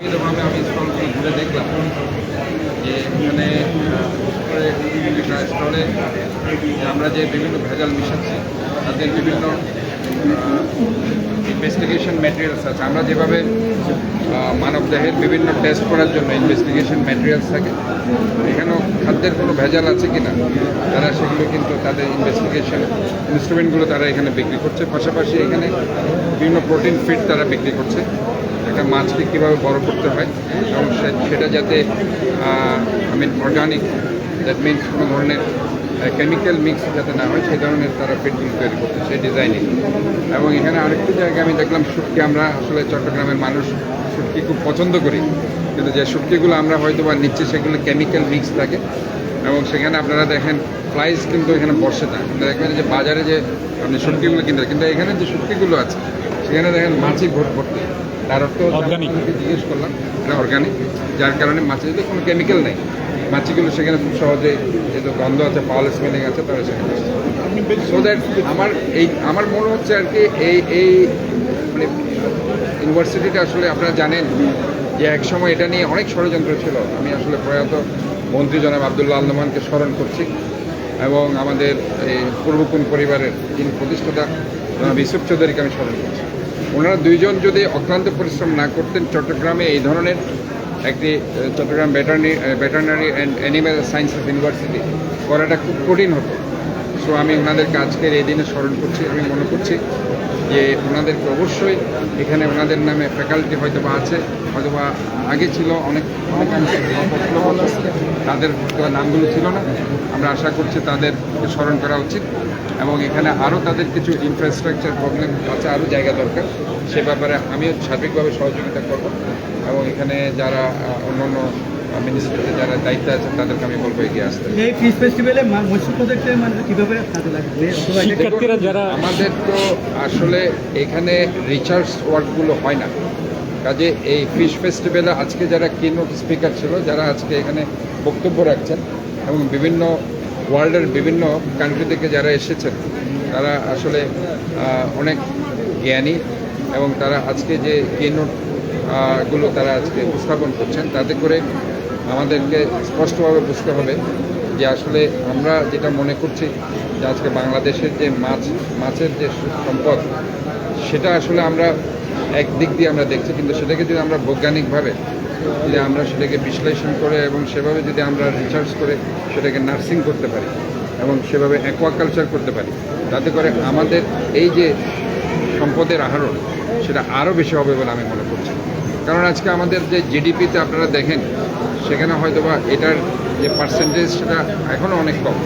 বিভিন্নভাবে আমি স্টলগুলো ঘুরে দেখলাম যে এখানে একটা স্টলে আমরা যে বিভিন্ন ভেজাল মিশাচ্ছি তাদের বিভিন্ন ইনভেস্টিগেশন ম্যাটেরিয়ালস আছে। আমরা যেভাবে মানবদেহের বিভিন্ন টেস্ট করার জন্য ইনভেস্টিগেশন ম্যাটেরিয়ালস থাকে, এখানেও খাদ্যের কোনো ভেজাল আছে কি না তারা সেগুলো কিন্তু তাদের ইনভেস্টিগেশন ইনস্ট্রুমেন্টগুলো তারা এখানে বিক্রি করছে। পাশাপাশি এখানে বিভিন্ন প্রোটিন ফিড তারা বিক্রি করছে, একটা মাছকে কীভাবে বড় করতে হয় এবং সেটা যাতে অর্গানিক, দ্যাট মিনস কোনো ধরনের কেমিক্যাল মিক্স যাতে না হয় সেই ধরনের তারা ফিডগুলো তৈরি করছে, সেই ডিজাইনিং। এবং এখানে আরেকটি জায়গায় আমি দেখলাম শুটকি। আমরা আসলে চট্টগ্রামের মানুষ শুটকি খুব পছন্দ করি, কিন্তু যে শুটকিগুলো আমরা হয়তো বা নিচ্ছি সেগুলো কেমিক্যাল মিক্স থাকে এবং সেখানে আপনারা দেখেন প্রাইস কিন্তু এখানে বসে না। দেখবেন যে বাজারে যে আপনি শুটকিগুলো কিনতে, কিন্তু এখানে যে শুটকিগুলো আছে সেখানে দেখেন মাছই ভর্তি। তার অর্থ অর্গানিক, জিজ্ঞেস করলাম এটা অর্গানিক, যার কারণে মাছের যদি কোনো কেমিক্যাল নেই, মাছগুলো সেখানে খুব সহজে যেহেতু গন্ধ আছে, পাওয়াল স্মেলিং আছে, তারা সেখানে সো দ্যাট আমার মনে হচ্ছে আর কি এই মানে ইউনিভার্সিটিটা আসলে আপনারা জানেন যে একসময় এটা নিয়ে অনেক ষড়যন্ত্র ছিল। আমি আসলে প্রয়াত মন্ত্রী জনাব আবদুল্লাহ আল নোমানকে স্মরণ করছি এবং আমাদের এই পূর্বকুন পরিবারের যিনি প্রতিষ্ঠাতা জনাব ইউসুফ চৌধুরীকে আমি স্মরণ করছি। ওনারা দুইজন যদি অক্লান্ত পরিশ্রম না করতেন, চট্টগ্রামে এই ধরনের একটি Chattogram veterinary and animal sciences university করাটা খুব কঠিন হতো। সো আমি ওনাদেরকে আজকের এই দিনে স্মরণ করছি। আমি মনে করছি যে ওনাদেরকে অবশ্যই এখানে ওনাদের নামে ফ্যাকাল্টি হয়তো বা আছে, হয়তো বা আগে ছিল অনেকাংশে, তাদের নামগুলো ছিল না। আমরা আশা করছি তাদেরকে স্মরণ করা উচিত এবং এখানে আরও তাদের কিছু ইনফ্রাস্ট্রাকচার প্রবলেম আছে, আরও জায়গা দরকার। সে ব্যাপারে আমিও সার্বিকভাবে সহযোগিতা করব এবং এখানে যারা অন্যান্য মিনিস্ট্রিতে যারা দায়িত্বে আছেন তাদেরকে আমি বলবো এগিয়ে আসতে। এই ফিশ ফেস্টিভ্যালে মৎস্য প্রজেক্টের মানে কীভাবে কাজে লাগবে? যারা আমাদের তো আসলে এখানে রিসার্চ ওয়ার্কগুলো হয় না, কাজে এই ফিশ ফেস্টিভ্যালে আজকে যারা কিনোট স্পিকার ছিল, যারা আজকে এখানে বক্তব্য রাখছেন এবং বিভিন্ন ওয়ার্ল্ডের বিভিন্ন কান্ট্রি থেকে যারা এসেছেন, তারা আসলে অনেক জ্ঞানী এবং তারা আজকে যে কিনোট গুলো তারা আজকে উপস্থাপন করছেন, তাতে করে আমাদেরকে স্পষ্টভাবে বুঝতে হবে যে আসলে আমরা যেটা মনে করছি যে আজকে বাংলাদেশের যে মাছের যে সম্পদ, সেটা আসলে আমরা এক দিক দিয়ে আমরা দেখছি, কিন্তু সেটাকে যদি আমরা বৈজ্ঞানিকভাবে যদি আমরা সেটাকে বিশ্লেষণ করে এবং সেভাবে যদি আমরা রিসার্চ করে সেটাকে নার্সিং করতে পারি এবং সেভাবে অ্যাকোয়াকালচার করতে পারি, তাতে করে আমাদের এই যে সম্পদের আহরণ সেটা আরও বেশি হবে বলে আমি মনে করছি। কারণ আজকে আমাদের যে জিডিপিতে আপনারা দেখেন সেখানে হয়তো বা এটার যে পার্সেন্টেজ সেটা এখনও অনেক কম।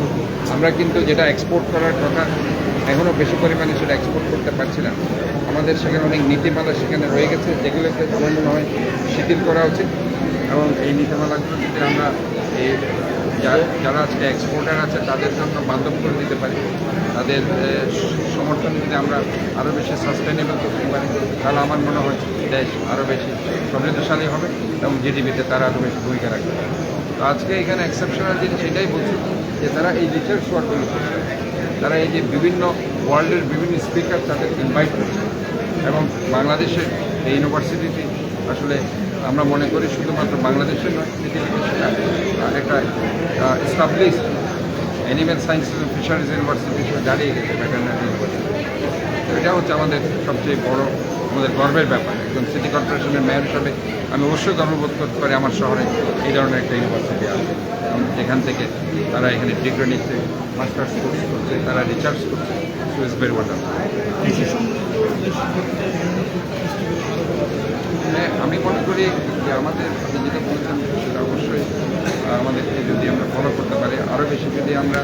আমরা কিন্তু যেটা এক্সপোর্ট করার কথা এখনও বেশি পরিমাণে সেটা এক্সপোর্ট করতে পারছি না। আমাদের সেখানে অনেক নীতিমালা সেখানে রয়ে গেছে, যেগুলোকে আমার মনে হয় শিথিল করা উচিত এবং এই নীতিমালাগুলো যদি আমরা এই যারা আজকে এক্সপোর্টার আছে তাদের জন্য বান্ধব করে দিতে পারি, তাদের সমর্থন যদি আমরা আরও বেশি সাস্টেনেবল করতে পারি, তাহলে আমার মনে হয় দেশ আরও বেশি সমৃদ্ধশালী হবে এবং জিডিপিতে তারা আরও বেশি ভূমিকা রাখতে পারে। তো আজকে এখানে এক্সেপশনাল জিনিস এটাই বলছি যে তারা এই রিসার্চ ওয়ার্কগুলো করছে, তারা এই যে বিভিন্ন ওয়ার্ল্ডের বিভিন্ন স্পিকার তাদের ইনভাইট করছে এবং বাংলাদেশের এই ইউনিভার্সিটিটি আসলে আমরা মনে করি শুধুমাত্র বাংলাদেশের নয়, পৃথিবীতে সেটা একটা establish animal sciences and fisheries university হিসেবে দাঁড়িয়ে গেছে ভেটেরিনারি ইউনিভার্সিটি। এটা হচ্ছে আমাদের সবচেয়ে বড়, আমাদের গর্বের ব্যাপার। একজন সিটি কর্পোরেশনের মেয়র হিসাবে আমি অবশ্যই গর্ববোধ করতে পারি আমার শহরে এই ধরনের একটা ইউনিভার্সিটি আছে এবং যেখান থেকে তারা এখানে ডিগ্রি নিচ্ছে, মাস্টার্স কোর্স করছে, তারা রিসার্চ করছে। So it's very wonderful. হ্যাঁ, আমি মনে করি যে আমাদের আপনি যেটা বলছেন সেটা অবশ্যই আমাদেরকে যদি আমরা ফলো করতে পারি, আরও বেশি যদি আমরা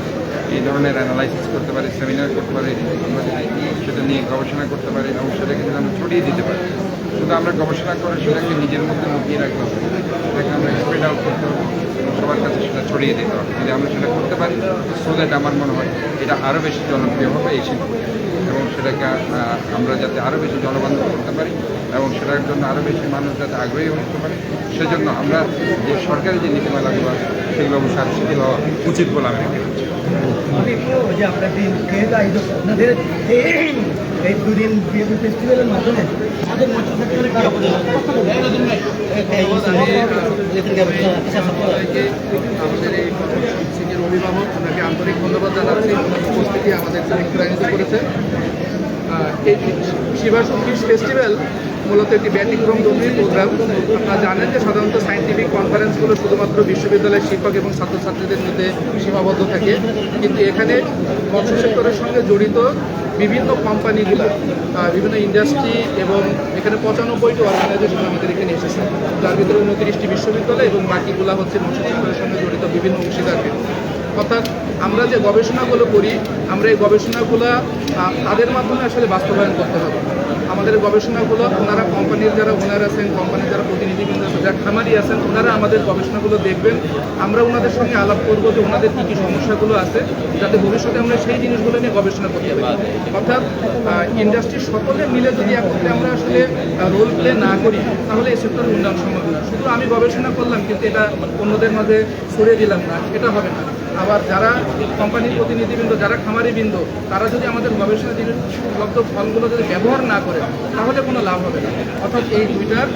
এই ধরনের অ্যানালাইসিস করতে পারি, সেমিনার করতে পারি, আমরা যদি সেটা নিয়ে গবেষণা করতে পারি এবং সেটাকে যদি আমরা ছড়িয়ে দিতে পারি, শুধু আমরা গবেষণা করে সেটাকে নিজের মধ্যে লুকিয়ে রাখতে হবে, সেটাকে আমরা স্প্রেড আউট করতে হবে এবং সবার কাছে সেটা ছড়িয়ে দিতে হবে। যদি আমরা সেটা করতে পারি, সো দ্যাট আমার মনে হয় এটা আরও বেশি জনপ্রিয় হবে এই শিল্প এবং সেটাকে আমরা যাতে আরও বেশি জনবান্ধব করতে পারি এবং সেটার জন্য আরও বেশি মানুষ যাতে আগ্রহী হতে পারে, সেজন্য আমরা যে সরকারি যে নীতিমালাগুলো আছে সেগুলো অবশ্যই আরও শিথিল হওয়া উচিত বলে আমি মনে করছি। আপনাদের এই দুদিন ফেস্টিভ্যালের মাধ্যমে আমাদের মৎস্য সেক্টরে সবাইকে আমাদের এই সিনিয়র অভিভাবক ওনাকে আন্তরিক ধন্যবাদ জানাচ্ছি ওনার উপস্থিতি আমাদের অনুপ্রাণিত করেছে। এই শিবাসু ফিশ ফেস্টিভ্যাল মূলত একটি ব্যতিক্রমধর্মী প্রোগ্রাম। আপনারা জানেন যে সাধারণত সায়েন্টিফিক কনফারেন্সগুলো শুধুমাত্র বিশ্ববিদ্যালয়ের শিক্ষক এবং ছাত্রছাত্রীদের মধ্যে সীমাবদ্ধ থাকে, কিন্তু এখানে মৎস্য সেক্টরের সঙ্গে জড়িত বিভিন্ন কোম্পানিগুলো, বিভিন্ন ইন্ডাস্ট্রি এবং এখানে 95টি অর্গানাইজেশন আমাদের এখানে এসেছে, যার ভিতরে 29টি বিশ্ববিদ্যালয় এবং বাকিগুলো হচ্ছে মৎস্য সেক্টরের সঙ্গে জড়িত বিভিন্ন অংশীদারকে। অর্থাৎ আমরা যে গবেষণাগুলো করি, আমরা এই গবেষণাগুলো তাদের মাধ্যমে আসলে বাস্তবায়ন করতে হবে। আমাদের গবেষণাগুলো ওনারা কোম্পানির যারা ওনার আছেন, কোম্পানির যারা প্রতিনিধিবৃন্দ আছেন, যারা খামারি আছেন, ওনারা আমাদের গবেষণাগুলো দেখবেন। আমরা ওনাদের সঙ্গে আলাপ করবো যে ওনাদের কী কী সমস্যাগুলো আছে, যাতে ভবিষ্যতে আমরা সেই জিনিসগুলো নিয়ে গবেষণা করতে পারি। অর্থাৎ ইন্ডাস্ট্রির সকলে মিলে যদি একত্রে আমরা আসলে রোল প্লে না করি, তাহলে এই সেক্টরের উন্নয়ন সম্ভব না। শুধু আমি গবেষণা করলাম কিন্তু এটা অন্যদের মাঝে ছড়িয়ে দিলাম না, এটা হবে না। আবার যারা কোম্পানির প্রতিনিধিবৃন্দ, যারা খামারিবৃন্দ, তারা যদি আমাদের গবেষণা উপলব্ধ ফলগুলো যদি ব্যবহার না করে, তাহলে কোনো লাভ হবে না। অর্থাৎ এই দুইটার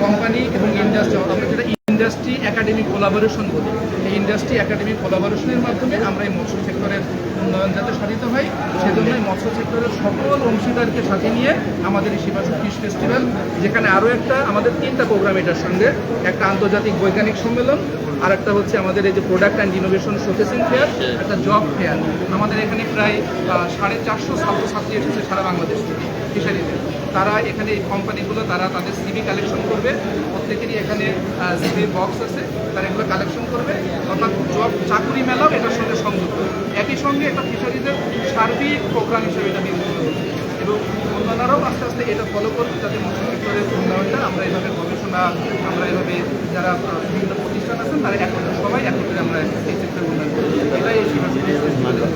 কোম্পানি এবং ইন্ডাস্ট্রি, আমরা যেটা ইন্ডাস্ট্রি একাডেমিক কোলাবোরেশন বলি, এই ইন্ডাস্ট্রি একাডেমিক কোলাবোরেশনের মাধ্যমে আমরা এই মৎস্য সেক্টরের উন্নয়ন যাতে সাধিত হয়, সেজন্যই মৎস্য সেক্টরের সকল অংশীদারকে সাথে নিয়ে আমাদের এই শিবাসু ফিশ ফেস্টিভ্যাল, যেখানে আরও একটা আমাদের 3টা প্রোগ্রাম এটার সঙ্গে, একটা আন্তর্জাতিক বৈজ্ঞানিক সম্মেলন, আর একটা হচ্ছে আমাদের এই যে product and innovation showcasing fair, একটা জব ফেয়ার। আমাদের এখানে প্রায় 450 ছাত্রছাত্রী এসেছে সারা বাংলাদেশ থেকে ফিশারিতে। তারা এখানে এই কোম্পানিগুলো তারা তাদের সিভি কালেকশন করবে, প্রত্যেকেরই এখানে সিভি বক্স আছে, তারা এগুলো কালেকশন করবে। অর্থাৎ জব চাকুরি মেলাও এটার সঙ্গে সংযুক্ত, একই সঙ্গে একটা ফিশারিদের সার্বিক প্রোগ্রাম হিসেবে এটা বিবেচিত হবে। এবং অন্যান্যরাও আস্তে আস্তে এটা ফলো করবে, যাতে মৎস্য সেক্টরের উন্নয়নটা আমরা এইভাবে গবেষণা, আমরা এইভাবে যারা বিভিন্ন প্রতিষ্ঠান আছেন তারা একত্রে সবাই একত্রে আমরা এই সেক্টরের উন্নয়ন করি। এটাই এই শিবাসু ফেস্টিভ্যালের